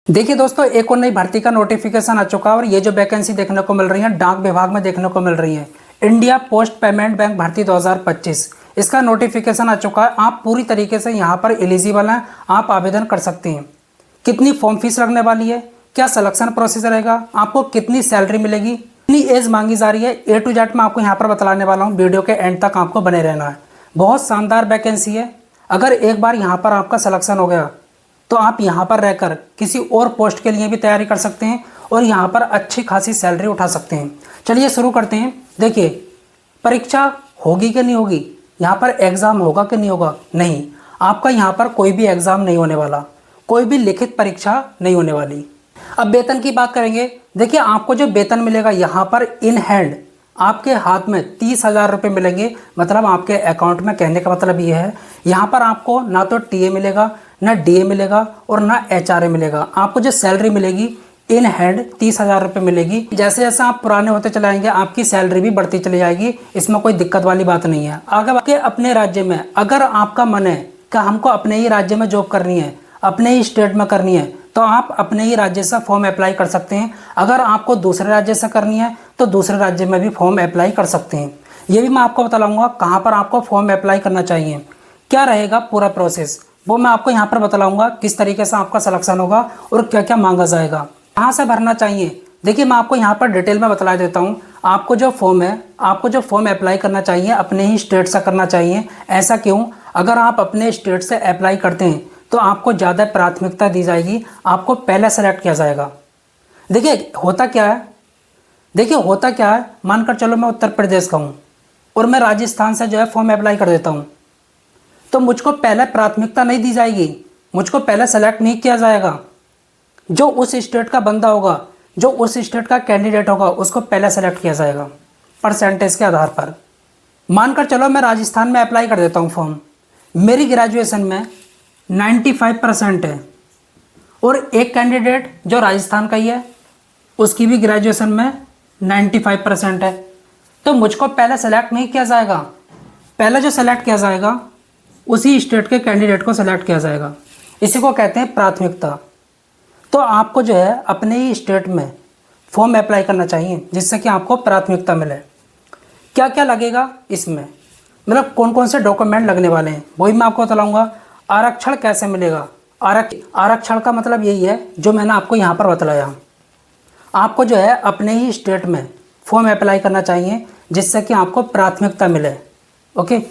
देखिए दोस्तों, एक और नई भर्ती का नोटिफिकेशन आ चुका है और ये जो वैकेंसी देखने को मिल रही है डाक विभाग में देखने को मिल रही है। इंडिया पोस्ट पेमेंट बैंक भर्ती 2025 इसका नोटिफिकेशन आ चुका है। आप पूरी तरीके से यहाँ पर एलिजिबल हैं, आप आवेदन कर सकते हैं। कितनी फॉर्म फीस लगने वाली है, क्या सिलेक्शन प्रोसेस रहेगा, आपको कितनी सैलरी मिलेगी, कितनी एज मांगी जा रही है, ए टू जेड मैं आपको यहाँ पर बतलाने वाला हूँ। वीडियो के एंड तक आपको बने रहना है। बहुत शानदार वैकेंसी है। अगर एक बार यहाँ पर आपका सिलेक्शन हो गया तो आप यहाँ पर रहकर किसी और पोस्ट के लिए भी तैयारी कर सकते हैं और यहाँ पर अच्छी खासी सैलरी उठा सकते हैं। चलिए शुरू करते हैं। देखिए, परीक्षा होगी कि नहीं होगी, यहाँ पर एग्ज़ाम होगा कि नहीं होगा, नहीं, आपका यहाँ पर कोई भी एग्ज़ाम नहीं होने वाला, कोई भी लिखित परीक्षा नहीं होने वाली। अब वेतन की बात करेंगे। देखिए, आपको जो वेतन मिलेगा यहाँ पर इन हैंड आपके हाथ में 30,000 रुपये मिलेंगे। मतलब आपके अकाउंट में, कहने का मतलब ये है यहाँ पर आपको ना तो टीए मिलेगा, ना डीए मिलेगा और ना एचआरए मिलेगा। आपको जो सैलरी मिलेगी इन हैंड 30,000 रुपये मिलेगी। जैसे जैसे आप पुराने होते चले जाएंगे आपकी सैलरी भी बढ़ती चली जाएगी, इसमें कोई दिक्कत वाली बात नहीं है। आगे अपने राज्य में अगर आपका मन है कि हमको अपने ही राज्य में जॉब करनी है, अपने ही स्टेट में करनी है, तो आप अपने ही राज्य से फॉर्म अप्लाई कर सकते हैं। अगर आपको दूसरे राज्य से करनी है तो दूसरे राज्य में भी फॉर्म अप्लाई कर सकते हैं। ये भी मैं आपको बतलाऊंगा कहाँ पर आपको फॉर्म अप्लाई करना चाहिए, क्या रहेगा पूरा प्रोसेस, वो मैं आपको यहाँ पर बतलाऊंगा। किस तरीके से आपका सिलेक्शन होगा और क्या क्या मांगा जाएगा, कहाँ से भरना चाहिए। देखिए, मैं आपको यहाँ पर डिटेल में बतला देता हूँ। आपको जो फॉर्म है, आपको जो फॉर्म अप्लाई करना चाहिए अपने ही स्टेट से करना चाहिए। ऐसा क्यों? अगर आप अपने स्टेट से अप्लाई करते हैं तो आपको ज़्यादा प्राथमिकता दी जाएगी, आपको पहले सेलेक्ट किया जाएगा। देखिए होता क्या है, मानकर चलो मैं उत्तर प्रदेश का हूँ और मैं राजस्थान से जो है फॉर्म अप्लाई कर देता हूँ, तो मुझको पहले प्राथमिकता नहीं दी जाएगी, मुझको पहले सेलेक्ट नहीं किया जाएगा। जो उस स्टेट का बंदा होगा, जो उस स्टेट का कैंडिडेट होगा, उसको पहले सेलेक्ट किया जाएगा परसेंटेज के आधार पर। मानकर चलो मैं राजस्थान में अप्लाई कर देता हूँ फॉर्म, मेरी ग्रेजुएशन में 95% है और एक कैंडिडेट जो राजस्थान का ही है उसकी भी ग्रेजुएशन में 95% है, तो मुझको पहले सेलेक्ट नहीं किया जाएगा। पहले जो सेलेक्ट किया जाएगा उसी स्टेट के कैंडिडेट को सेलेक्ट किया जाएगा। इसी को कहते हैं प्राथमिकता। तो आपको जो है अपने ही स्टेट में फॉर्म अप्लाई करना चाहिए जिससे कि आपको प्राथमिकता मिले। क्या क्या लगेगा इसमें, मतलब कौन कौन से डॉक्यूमेंट लगने वाले हैं, वही मैं आपको बताऊंगा। आरक्षण कैसे मिलेगा, आरक्षण का मतलब यही है जो मैंने आपको यहाँ पर बतलाया। आपको जो है अपने ही स्टेट में फॉर्म अप्लाई करना चाहिए जिससे कि आपको प्राथमिकता मिले। ओके,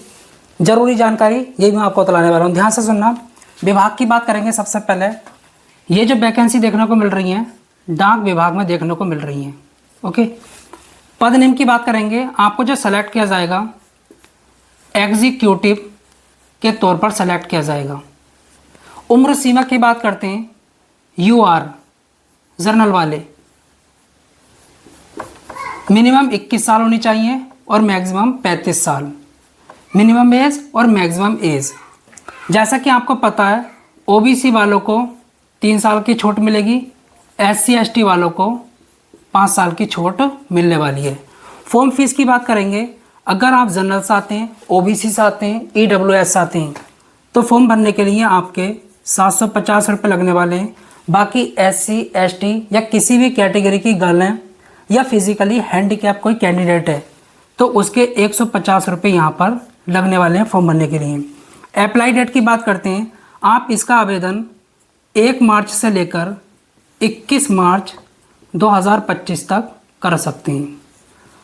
जरूरी जानकारी यही मैं आपको बतलाने वाला हूँ, ध्यान से सुनना। विभाग की बात करेंगे। सबसे पहले ये जो वैकेंसी देखने को मिल रही है डाक विभाग में देखने को मिल रही है। ओके, पद नियम की बात करेंगे। आपको जो सेलेक्ट किया जाएगा एग्जीक्यूटिव के तौर पर सेलेक्ट किया जाएगा। उम्र सीमा की बात करते हैं, यूआर जर्नल वाले मिनिमम 21 साल होनी चाहिए और मैक्सिमम 35 साल, मिनिमम एज और मैक्सिमम एज। जैसा कि आपको पता है ओबीसी वालों को 3 साल की छूट मिलेगी, एससी एसटी वालों को 5 साल की छूट मिलने वाली है। फॉर्म फीस की बात करेंगे। अगर आप जनरल से आते हैं, ओबीसी से आते हैं, ईडब्ल्यूएस से आते हैं तो फॉर्म भरने के लिए आपके 750 रुपये लगने वाले हैं। बाकी एससी एसटी या किसी भी कैटेगरी की गर्ल हैं या फिजिकली हैंडीकैप कोई कैंडिडेट है तो उसके 150 रुपये यहाँ पर लगने वाले हैं फॉर्म भरने के लिए। अप्लाई डेट की बात करते हैं। आप इसका आवेदन 1 मार्च से लेकर 21 मार्च 2025 तक कर सकते हैं,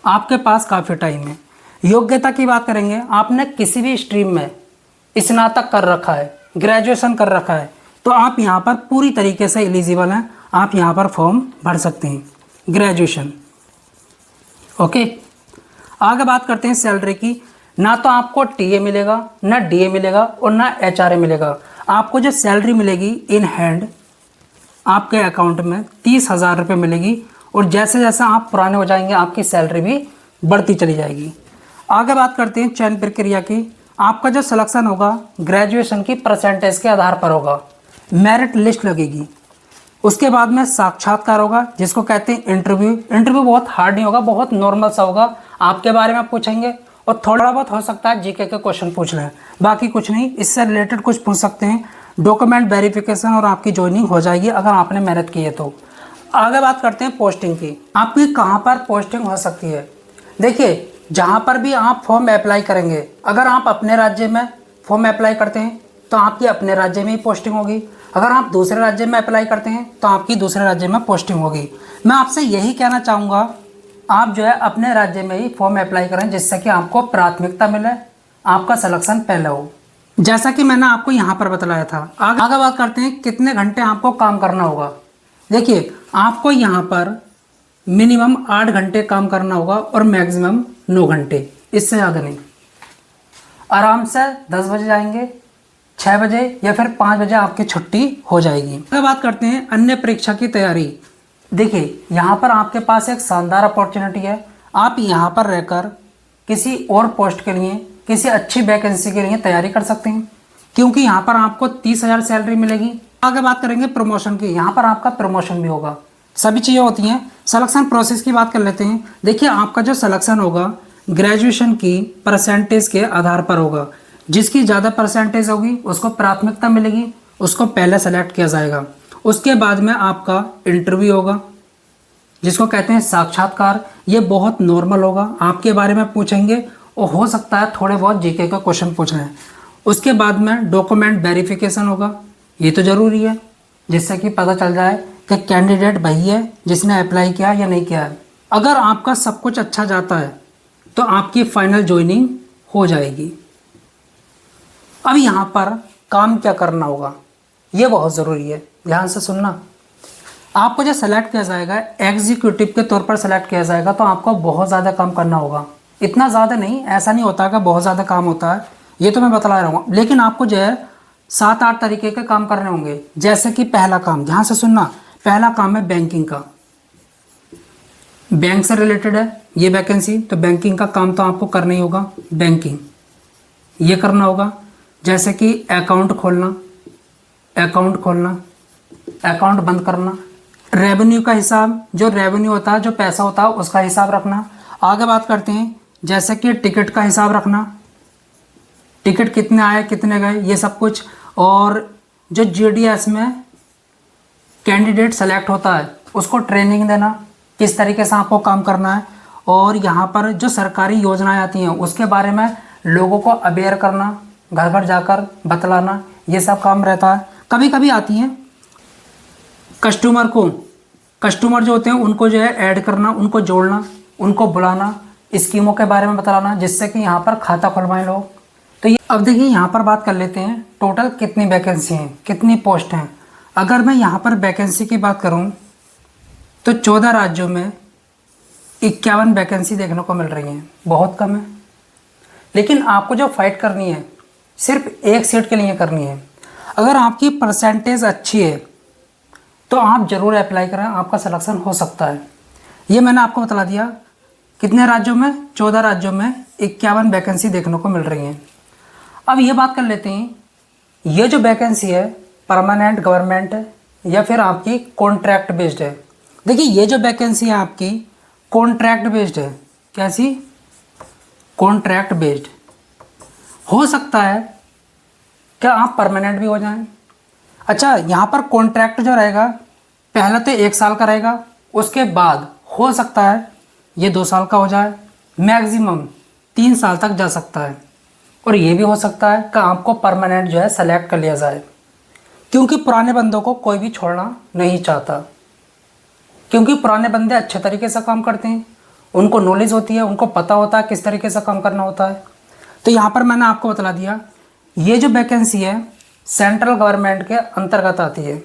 आपके पास काफ़ी टाइम है। योग्यता की बात करेंगे। आपने किसी भी स्ट्रीम में स्नातक कर रखा है, ग्रेजुएशन कर रखा है, तो आप यहाँ पर पूरी तरीके से एलिजिबल हैं, आप यहाँ पर फॉर्म भर सकते हैं, ग्रेजुएशन। ओके, आगे बात करते हैं सैलरी की। ना तो आपको टीए मिलेगा, ना डीए मिलेगा और ना एचआरए मिलेगा। आपको जो सैलरी मिलेगी इन हैंड आपके अकाउंट में 30,000 रुपये मिलेगी और जैसे जैसे आप पुराने हो जाएंगे आपकी सैलरी भी बढ़ती चली जाएगी। आगे बात करते हैं चयन प्रक्रिया की। आपका जो सिलेक्शन होगा ग्रेजुएशन की परसेंटेज के आधार पर होगा, मेरिट लिस्ट लगेगी। उसके बाद में साक्षात्कार होगा जिसको कहते हैं इंटरव्यू। इंटरव्यू बहुत हार्ड नहीं होगा, बहुत नॉर्मल सा होगा। आपके बारे में पूछेंगे और थोड़ा बहुत हो सकता है जीके के क्वेश्चन पूछ लें, बाकी कुछ नहीं। इससे रिलेटेड कुछ पूछ सकते हैं, डॉक्यूमेंट वेरिफिकेशन और आपकी ज्वाइनिंग हो जाएगी अगर आपने मेहनत की है तो। आगे बात करते हैं पोस्टिंग की। आपकी कहाँ पर पोस्टिंग हो सकती है? देखिए, जहाँ पर भी आप फॉर्म अप्लाई करेंगे, अगर आप अपने राज्य में फॉर्म अप्लाई करते हैं तो आपकी अपने राज्य में ही पोस्टिंग होगी। अगर आप दूसरे राज्य में अप्लाई करते हैं तो आपकी दूसरे राज्य में पोस्टिंग होगी। मैं आपसे यही कहना चाहूँगा, आप जो है अपने राज्य में ही फॉर्म अप्लाई करें, जिससे कि आपको प्राथमिकता मिले, आपका सिलेक्शन पहले हो, जैसा कि मैंने आपको यहाँ पर बतलाया था। आगे बात करते हैं कितने घंटे आपको काम करना होगा। देखिए, आपको यहाँ पर मिनिमम 8 घंटे काम करना होगा और मैक्सिमम 9 घंटे, इससे ज़्यादा नहीं। आराम से 10 बजे जाएंगे, 6 बजे या फिर 5 बजे आपकी छुट्टी हो जाएगी। अगर बात करते हैं अन्य परीक्षा की तैयारी। देखिए, यहाँ पर आपके पास एक शानदार अपॉर्चुनिटी है। आप यहाँ पर रहकर किसी और पोस्ट के लिए, किसी अच्छी वैकेंसी के लिए तैयारी कर सकते हैं, क्योंकि यहाँ पर आपको 30,000 सैलरी मिलेगी। आगे बात करेंगे प्रमोशन की। यहाँ पर आपका प्रमोशन भी होगा, सभी चीज़ें होती हैं। सिलेक्शन प्रोसेस की बात कर लेते हैं। देखिए, आपका जो सिलेक्शन होगा ग्रेजुएशन की परसेंटेज के आधार पर होगा। जिसकी ज़्यादा परसेंटेज होगी उसको प्राथमिकता मिलेगी, उसको पहले सेलेक्ट किया जाएगा। उसके बाद में आपका इंटरव्यू होगा, जिसको कहते हैं साक्षात्कार। ये बहुत नॉर्मल होगा, आपके बारे में पूछेंगे और हो सकता है थोड़े बहुत जीके का क्वेश्चन पूछ लें। उसके बाद में डॉक्यूमेंट वेरिफिकेशन होगा, ये तो ज़रूरी है, जिससे कि पता चल जाए कि कैंडिडेट वही है जिसने अप्लाई किया या नहीं किया है। अगर आपका सब कुछ अच्छा जाता है तो आपकी फाइनल ज्वाइनिंग हो जाएगी। अब यहाँ पर काम क्या करना होगा, ये बहुत ज़रूरी है, ध्यान से सुनना। आपको जब सेलेक्ट किया जाएगा, एग्जीक्यूटिव के तौर पर सेलेक्ट किया जाएगा, तो आपको बहुत ज़्यादा काम करना होगा। इतना ज़्यादा नहीं, ऐसा नहीं होता कि बहुत ज़्यादा काम होता है, ये तो मैं बता रहा हूँ। लेकिन आपको जो है 7-8 तरीके के काम करने होंगे। जैसे कि पहला काम, ध्यान से सुनना, पहला काम है बैंकिंग का। बैंक से रिलेटेड है ये वैकेंसी, तो बैंकिंग का काम तो आपको करना ही होगा। बैंकिंग ये करना होगा, जैसे कि अकाउंट खोलना, अकाउंट बंद करना, रेवेन्यू का हिसाब, जो रेवेन्यू होता है, जो पैसा होता है, उसका हिसाब रखना। आगे बात करते हैं, जैसे कि टिकट का हिसाब रखना, टिकट कितने आए कितने गए, ये सब कुछ। और जो जीडीएस में कैंडिडेट सेलेक्ट होता है उसको ट्रेनिंग देना, किस तरीके से आपको काम करना है। और यहाँ पर जो सरकारी योजनाएं आती हैं उसके बारे में लोगों को अवेयर करना, घर घर जाकर बतलाना, ये सब काम रहता है। कभी कभी आती हैं कस्टमर जो होते हैं उनको जो है ऐड करना, उनको जोड़ना, उनको बुलाना, स्कीमों के बारे में बतलाना, जिससे कि यहाँ पर खाता खुलवाएं लोग। तो ये अब देखिए, यहाँ पर बात कर लेते हैं टोटल कितनी वैकेंसी हैं, कितनी पोस्ट हैं। अगर मैं यहाँ पर वैकेंसी की बात करूँ तो 14 राज्यों में 51 वैकेंसी देखने को मिल रही हैं, बहुत कम है। लेकिन आपको जो फाइट करनी है सिर्फ एक सीट के लिए करनी है। अगर आपकी परसेंटेज अच्छी है तो आप ज़रूर अप्लाई करें, आपका सिलेक्शन हो सकता है। ये मैंने आपको बता दिया कितने राज्यों में, 14 राज्यों में 51 वैकेंसी देखने को मिल रही हैं। अब ये बात कर लेते हैं, ये जो वैकेंसी है परमानेंट गवर्नमेंट है या फिर आपकी कॉन्ट्रैक्ट बेस्ड है। देखिए, ये जो वैकेंसी है आपकी कॉन्ट्रैक्ट बेस्ड है। कैसी? Contract based. हो सकता है क्या आप परमानेंट भी हो जाएं। अच्छा, यहाँ पर कॉन्ट्रैक्ट जो रहेगा पहले तो 1 साल का रहेगा, उसके बाद हो सकता है ये 2 साल का हो जाए, मैक्सिमम 3 साल तक जा सकता है। और ये भी हो सकता है कि आपको परमानेंट जो है सेलेक्ट कर लिया जाए, क्योंकि पुराने बंदों को कोई भी छोड़ना नहीं चाहता, क्योंकि पुराने बंदे अच्छे तरीके से काम करते हैं, उनको नॉलेज होती है, उनको पता होता है किस तरीके से काम करना होता है। तो यहाँ पर मैंने आपको बता दिया, ये जो वैकेंसी है सेंट्रल गवर्नमेंट के अंतर्गत आती है।